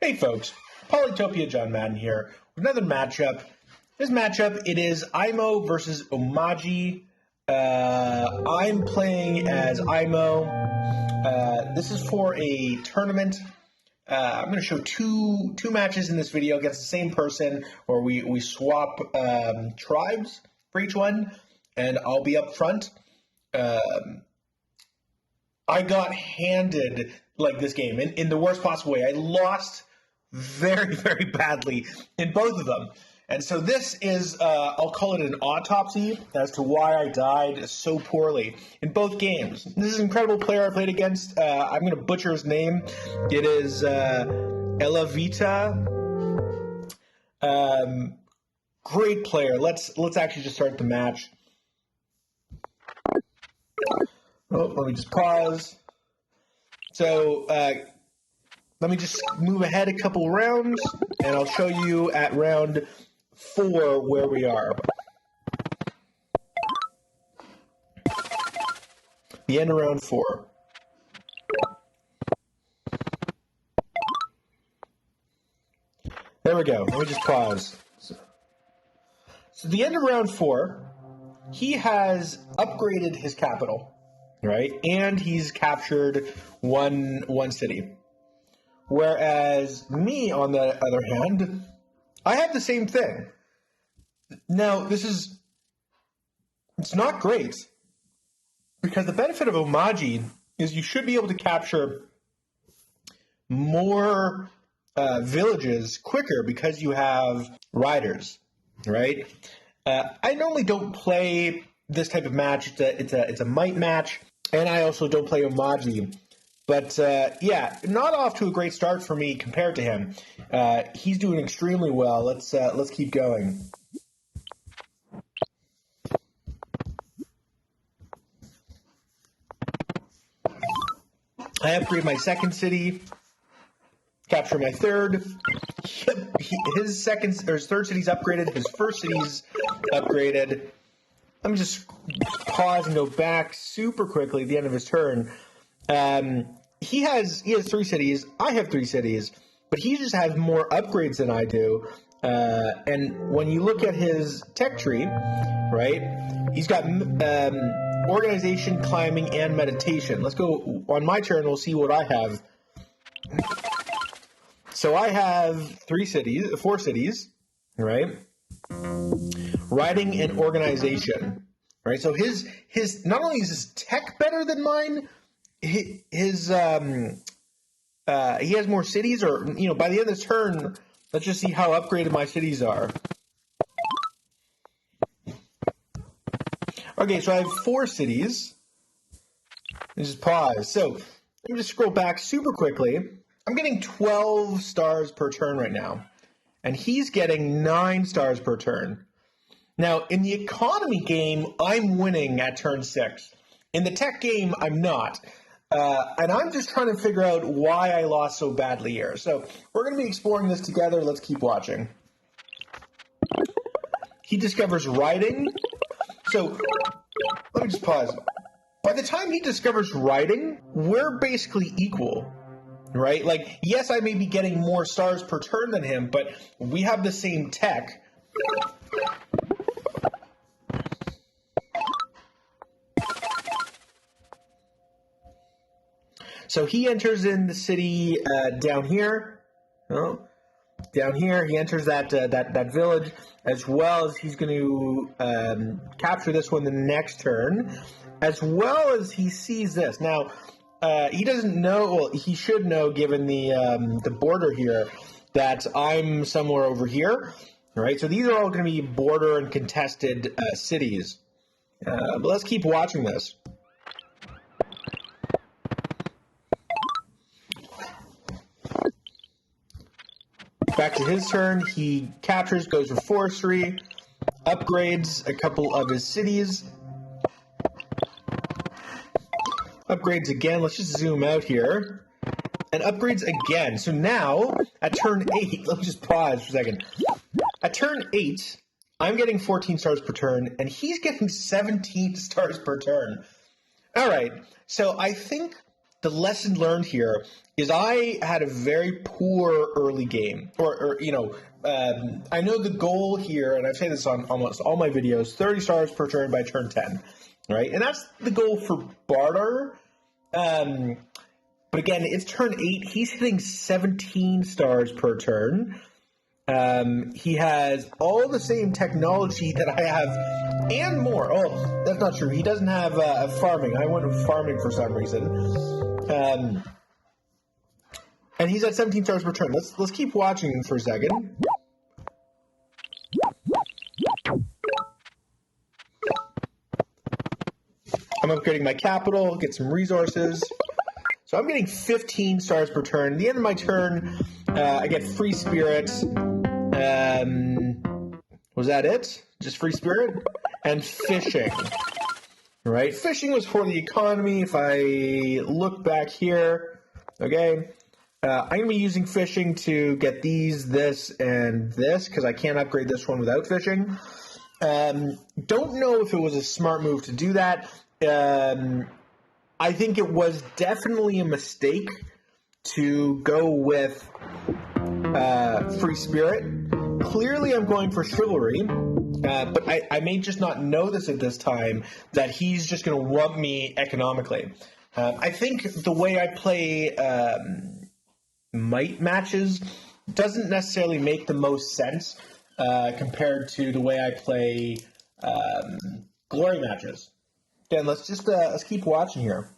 Hey folks, Polytopia John Madden here with another matchup. This matchup, it is IMO versus Omaji. I'm playing as IMO. This is for a tournament. I'm going to show two matches in this video against the same person, where we swap tribes for each one, and I'll be up front. I got handed like this game in the worst possible way. I lost very, very badly in both of them. And so this is, I'll call it an autopsy as to why I died so poorly in both games. This is an incredible player I played against. I'm going to butcher his name. It is Elavita. Great player. Let's actually just start the match. Oh, let me just pause. So let me just move ahead a couple rounds, and I'll show you at round 4 where we are. The end of round 4. There we go. Let me just pause. So the end of round 4, he has upgraded his capital. Right, and he's captured one city. Whereas me, on the other hand, I have the same thing. Now, it's not great, because the benefit of Omaji is you should be able to capture more villages quicker because you have riders, right? I normally don't play this type of match. It's a might match. And I also don't play Omaji. But, yeah, not off to a great start for me compared to him. He's doing extremely well. Let's keep going. I upgrade my second city, capture my third. His third city's upgraded. His first city's upgraded. Let me just pause and go back super quickly at the end of his turn. He has 3 cities. I have 3 cities, but he just has more upgrades than I do. And when you look at his tech tree, right, he's got organization, climbing, and meditation. Let's go on my turn. We'll see what I have. So I have 4 cities, right? Writing and organization, right? So his not only is his tech better than mine, he has more cities. Or by the end of this turn, let's just see how upgraded my cities are. Okay, so I have 4 cities. Let's just pause. So let me just scroll back super quickly. I'm getting 12 stars per turn right now, and he's getting 9 stars per turn. Now, in the economy game, I'm winning at turn 6. In the tech game, I'm not. And I'm just trying to figure out why I lost so badly here. So we're going to be exploring this together. Let's keep watching. He discovers writing. So let me just pause. By the time he discovers writing, we're basically equal. Right? Like, yes, I may be getting more stars per turn than him, but we have the same tech. So he enters in the city down here. Oh, down here, he enters that village, as well as he's going to capture this one the next turn, as well as he sees this. Now, he doesn't know. Well, he should know, given the border here, that I'm somewhere over here. Right. So these are all going to be border and contested cities. But let's keep watching this. Back to his turn, he captures, goes for forestry, upgrades a couple of his cities, upgrades again. Let's just zoom out here, and upgrades again. So now, at turn 8, let me just pause for a second. At turn 8, I'm getting 14 stars per turn, and he's getting 17 stars per turn. All right, so I think the lesson learned here is I had a very poor early game, I know the goal here, and I've said this on almost all my videos, 30 stars per turn by turn 10, right? And that's the goal for Barter. But again, it's turn 8. He's hitting 17 stars per turn. He has all the same technology that I have and more. Oh, that's not true. He doesn't have farming. I went with farming for some reason. And he's at 17 stars per turn. Let's keep watching for a second. I'm upgrading my capital, get some resources. So I'm getting 15 stars per turn. At the end of my turn, I get free spirit. Was that it? Just free spirit? And fishing. Right? Fishing was for the economy. If I look back here, okay, I'm going to be using fishing to get these, this, and this, because I can't upgrade this one without fishing. Don't know if it was a smart move to do that. I think it was definitely a mistake to go with free spirit. Clearly, I'm going for chivalry, but I may just not know this at this time, that he's just going to want me economically. I think the way I play might matches doesn't necessarily make the most sense compared to the way I play glory matches. Again, let's keep watching here.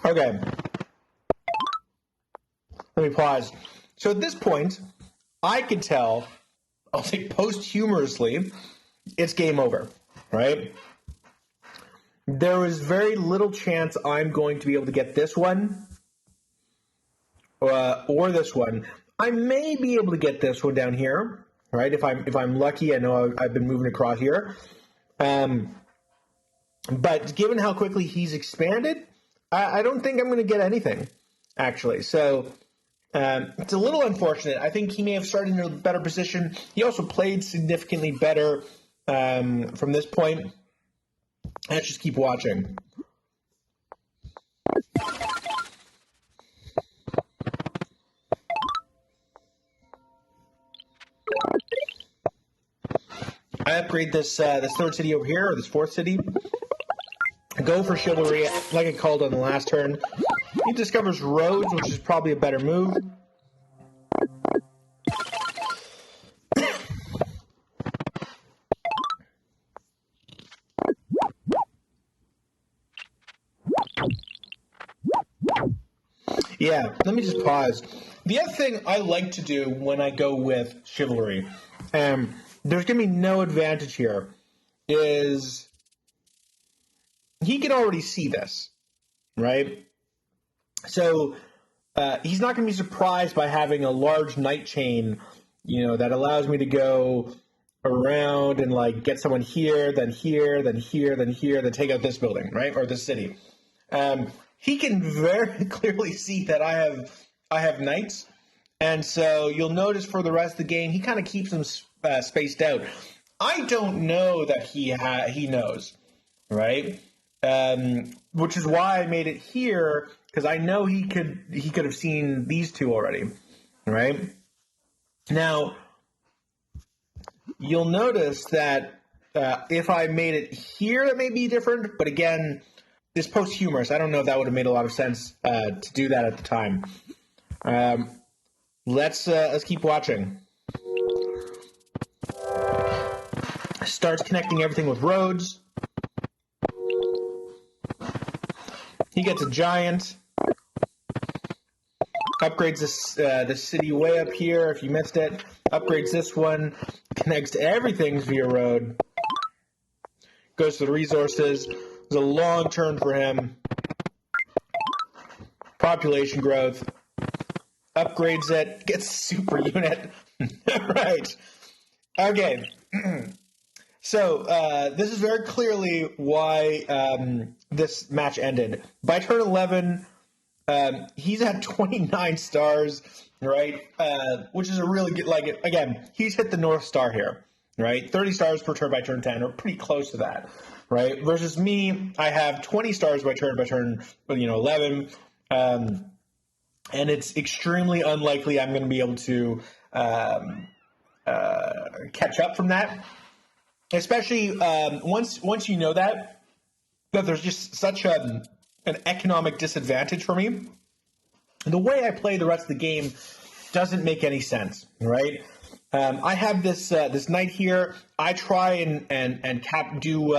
Okay. Let me pause. So at this point, I could tell, I'll say posthumously, it's game over, right? There is very little chance I'm going to be able to get this one or this one. I may be able to get this one down here, right? If I'm lucky, I know I've been moving across here. But given how quickly he's expanded, I don't think I'm going to get anything, actually. So it's a little unfortunate. I think he may have started in a better position. He also played significantly better from this point. Let's just keep watching. I upgrade this third city over here, or this fourth city. Go for chivalry, like I called on the last turn. He discovers roads, which is probably a better move. Yeah, let me just pause. The other thing I like to do when I go with chivalry, there's going to be no advantage here, is he can already see this, right? So he's not going to be surprised by having a large knight chain, that allows me to go around and like get someone here, then here, then here, then here, then take out this building, right, or this city. He can very clearly see that I have knights, and so you'll notice for the rest of the game he kind of keeps them spaced out. I don't know that he knows, right? Which is why I made it here, because I know he could have seen these two already, right? Now you'll notice that if I made it here, that may be different, but again, this posthumous, I don't know if that would have made a lot of sense to do that at the time. Let's keep watching. Starts connecting everything with roads. He gets a giant. Upgrades this city way up here. If you missed it, upgrades this one. Connects to everything via road. Goes to the resources. It's a long turn for him. Population growth. Upgrades it. Gets super unit. Right. Okay. So this is very clearly why this match ended. By turn 11, he's at 29 stars, right? Which is a really good, like, again, he's hit the North Star here, right? 30 stars per turn by turn 10, or pretty close to that, right? Versus me, I have 20 stars by turn 11. And it's extremely unlikely I'm going to be able to catch up from that, especially once you know that there's just such an economic disadvantage for me. The way I play the rest of the game doesn't make any sense, right? I have this knight here. I try and do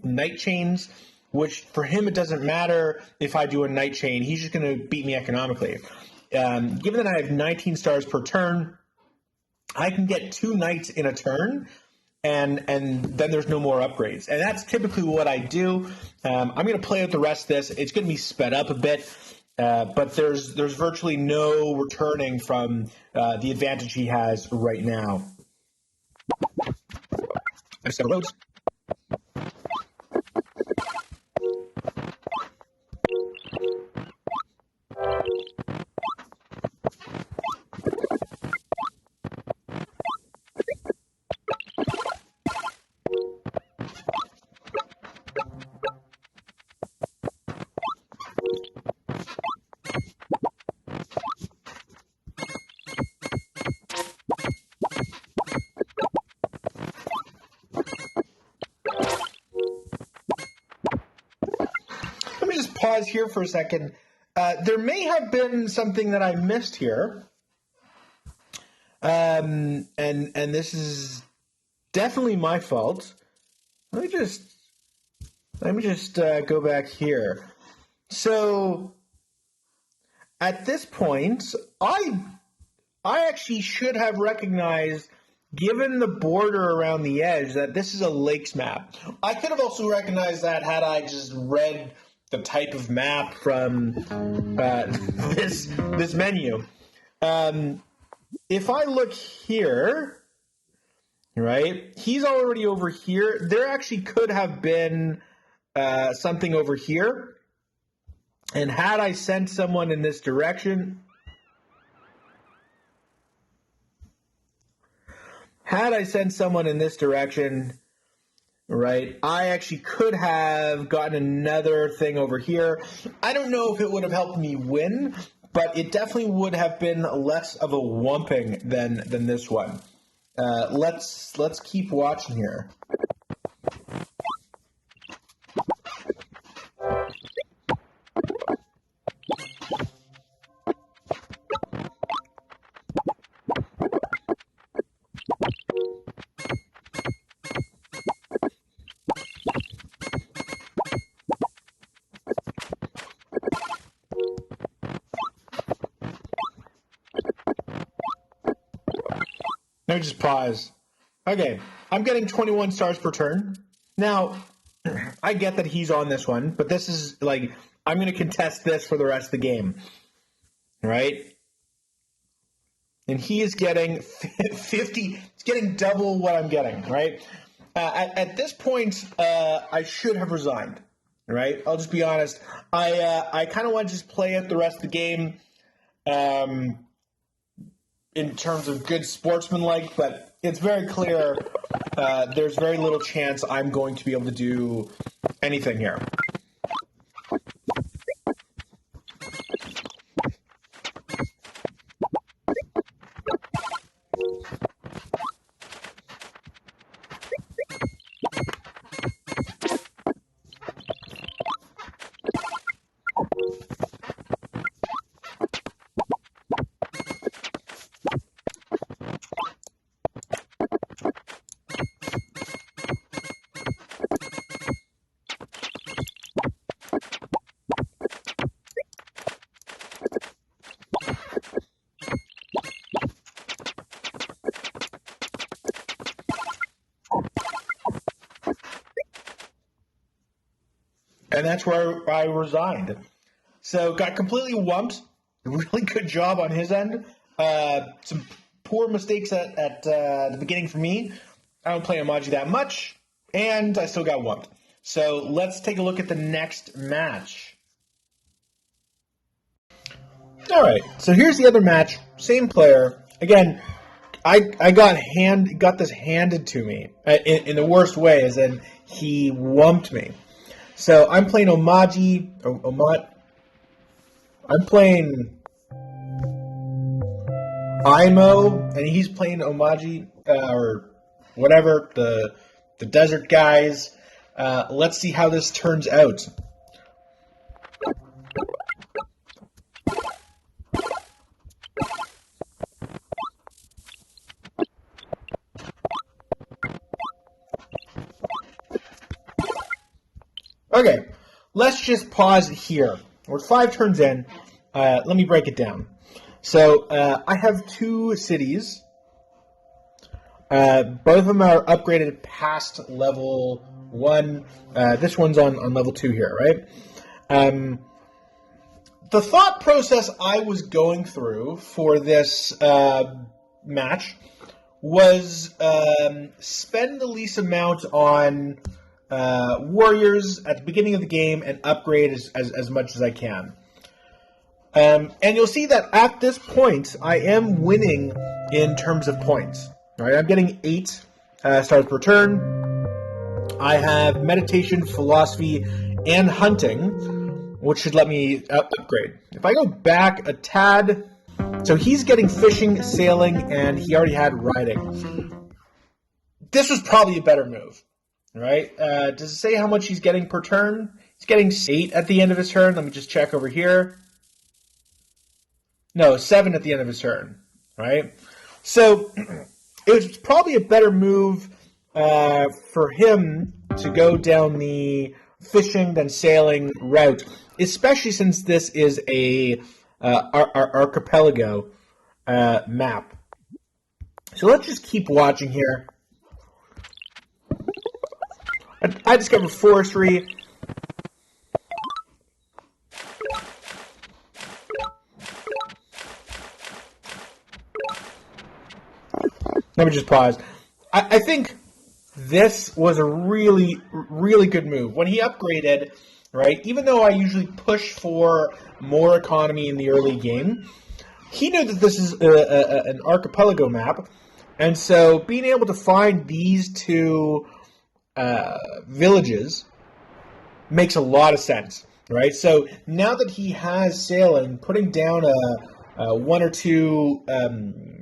knight chains, which for him it doesn't matter if I do a knight chain. He's just going to beat me economically. Given that I have 19 stars per turn, I can get 2 knights in a turn, and then there's no more upgrades. And that's typically what I do. I'm going to play out the rest of this. It's going to be sped up a bit, but there's virtually no returning from the advantage he has right now. I set roads. Pause here for a second. There may have been something that I missed here, and this is definitely my fault. Let me just go back here. So at this point, I actually should have recognized, given the border around the edge, that this is a lakes map. I could have also recognized that had I just read the type of map from this menu. If I look here, right, he's already over here. There actually could have been something over here. And had I sent someone in this direction, right, I actually could have gotten another thing over here. I don't know if it would have helped me win, but it definitely would have been less of a whumping than this one. Let's keep watching here. Let me just pause. Okay, I'm getting 21 stars per turn. Now, I get that he's on this one, but this is like, I'm going to contest this for the rest of the game, right? And he is getting 50, he's getting double what I'm getting, right? At this point, I should have resigned, right? I'll just be honest. I kind of want to just play out the rest of the game in terms of good sportsmanlike, but it's very clear there's very little chance I'm going to be able to do anything here. And that's where I resigned. So got completely whumped. Really good job on his end. Some poor mistakes at the beginning for me. I don't play Omaji that much, and I still got whumped. So let's take a look at the next match. All right, so here's the other match. Same player. Again, I got this handed to me in the worst way, as in he wumped me. So I'm playing Omaji. I'm playing Imo, and he's playing Omaji or whatever, the desert guys. Let's see how this turns out. Okay, let's just pause here. We're 5 turns in. Let me break it down. So I have 2 cities. Both of them are upgraded past level 1. This one's on level 2 here, right? The thought process I was going through for this match was spend the least amount on warriors at the beginning of the game and upgrade as much as I can. And you'll see that at this point, I am winning in terms of points. All right, I'm getting 8 stars per turn. I have meditation, philosophy, and hunting, which should let me upgrade. If I go back a tad, so he's getting fishing, sailing, and he already had riding. This was probably a better move. Right? Does it say how much he's getting per turn? He's getting 8 at the end of his turn. Let me just check over here. No, 7 at the end of his turn. Right? So it was probably a better move for him to go down the fishing than sailing route, especially since this is a archipelago map. So let's just keep watching here. I discovered forestry. Let me just pause. I think this was a really, really good move. When he upgraded, right, even though I usually push for more economy in the early game, he knew that this is an archipelago map. And so being able to find these 2 villages makes a lot of sense, right? So now that he has sailing, putting down a 1 or 2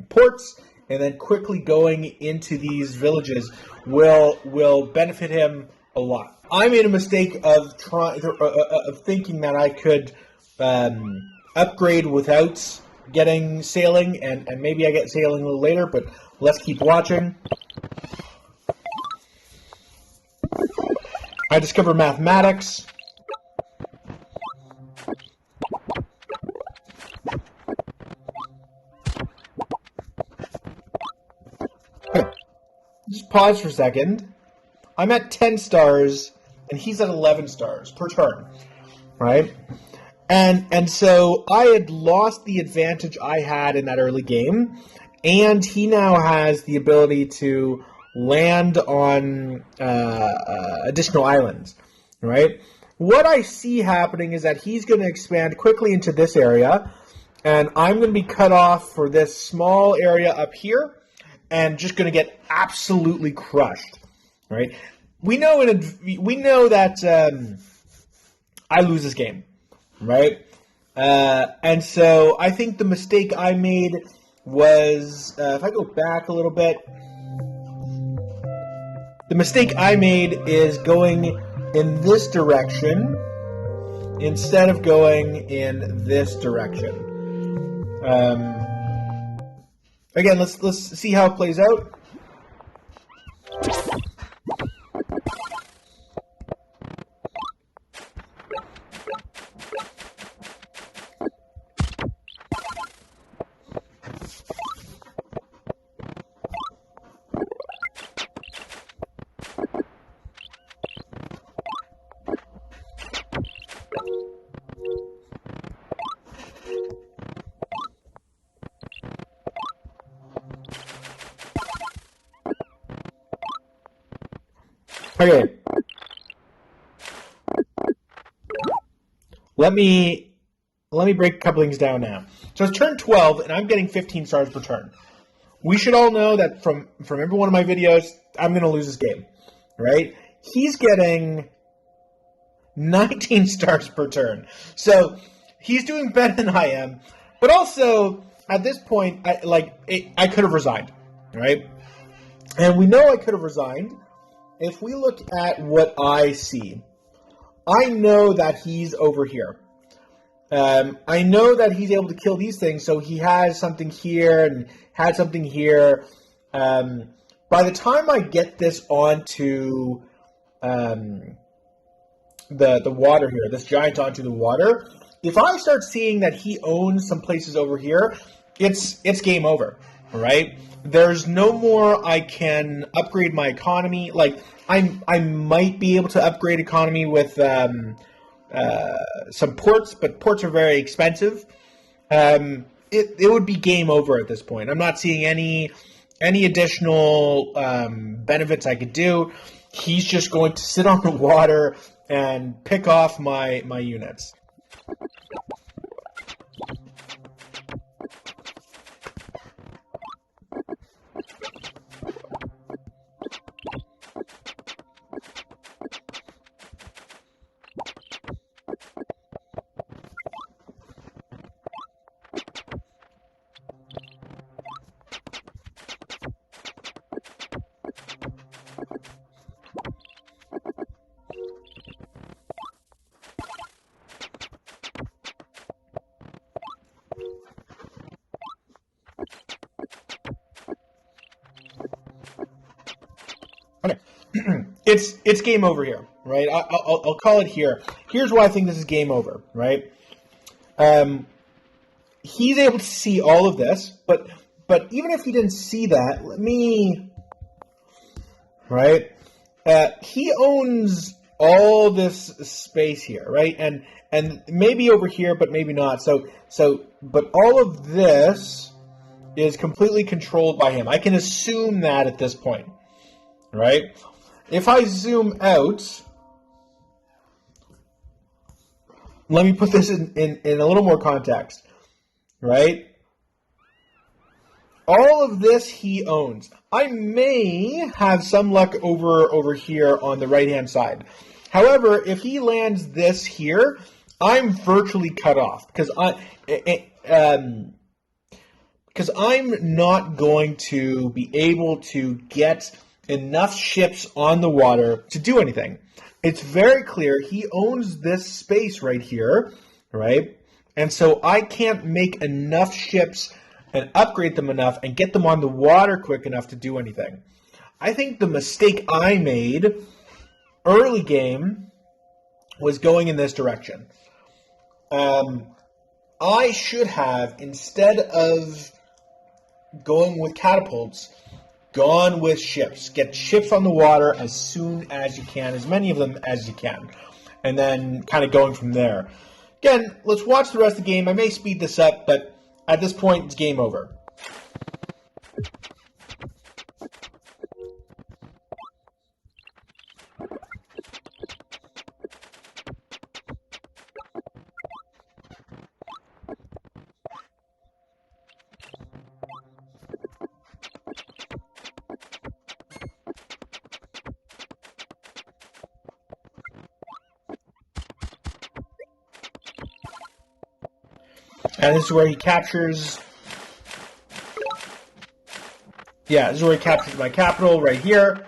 ports and then quickly going into these villages will benefit him a lot. I made a mistake of thinking that I could upgrade without getting sailing, and maybe I get sailing a little later, but let's keep watching. I discovered mathematics. Just pause for a second. I'm at 10 stars, and he's at 11 stars per turn, right? And so I had lost the advantage I had in that early game, and he now has the ability to land on additional islands, right? What I see happening is that he's going to expand quickly into this area, and I'm going to be cut off for this small area up here, and just going to get absolutely crushed, right? We know that I lose this game, right? And so I think the mistake I made was, if I go back a little bit, the mistake I made is going in this direction instead of going in this direction. Again, let's see how it plays out. Okay. let me break a couple things down now. So it's turn 12, and I'm getting 15 stars per turn. We should all know that from every one of my videos, I'm going to lose this game, right? He's getting 19 stars per turn. So he's doing better than I am. But also, at this point, I could have resigned, right? And we know I could have resigned. If we look at what I see, I know that he's over here. I know that he's able to kill these things, so he has something here and had something here. By the time I get this onto the water here, this giant onto the water, if I start seeing that he owns some places over here, it's game over, right? There's no more I can upgrade my economy. Like, I might be able to upgrade economy with some ports, but ports are very expensive. It would be game over at this point. I'm not seeing any additional benefits I could do. He's just going to sit on the water and pick off my units. Okay, it's game over here, right? I'll call it here. Here's why I think this is game over, right? He's able to see all of this, but even if he didn't see that, he owns all this space here, right? And maybe over here, but maybe not. But all of this is completely controlled by him. I can assume that at this point. Right? If I zoom out, let me put this in a little more context, right? All of this he owns. I may have some luck over here on the right-hand side. However, if he lands this here, I'm virtually cut off because I'm not going to be able to get enough ships on the water to do anything. It's very clear he owns this space right here, right? And so I can't make enough ships and upgrade them enough and get them on the water quick enough to do anything. I think the mistake I made early game was going in this direction. I should have, instead of going with catapults, gone with ships. Get ships on the water as soon as you can, as many of them as you can, and then kind of going from there. Again, let's watch the rest of the game. I may speed this up, but at this point, it's game over. And this is where he captures... Yeah, this is where he captures my capital, right here.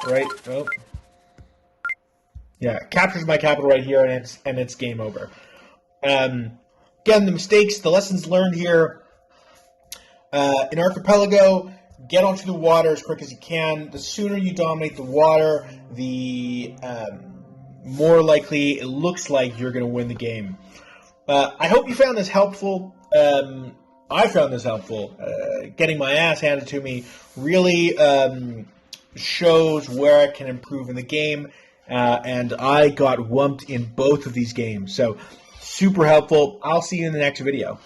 Right, oh. Yeah, captures my capital right here, and it's game over. Again, the mistakes, the lessons learned here. In Archipelago, get onto the water as quick as you can. The sooner you dominate the water, the more likely it looks like you're going to win the game. I hope you found this helpful. I found this helpful. Getting my ass handed to me really shows where I can improve in the game, and I got whumped in both of these games. So, super helpful. I'll see you in the next video.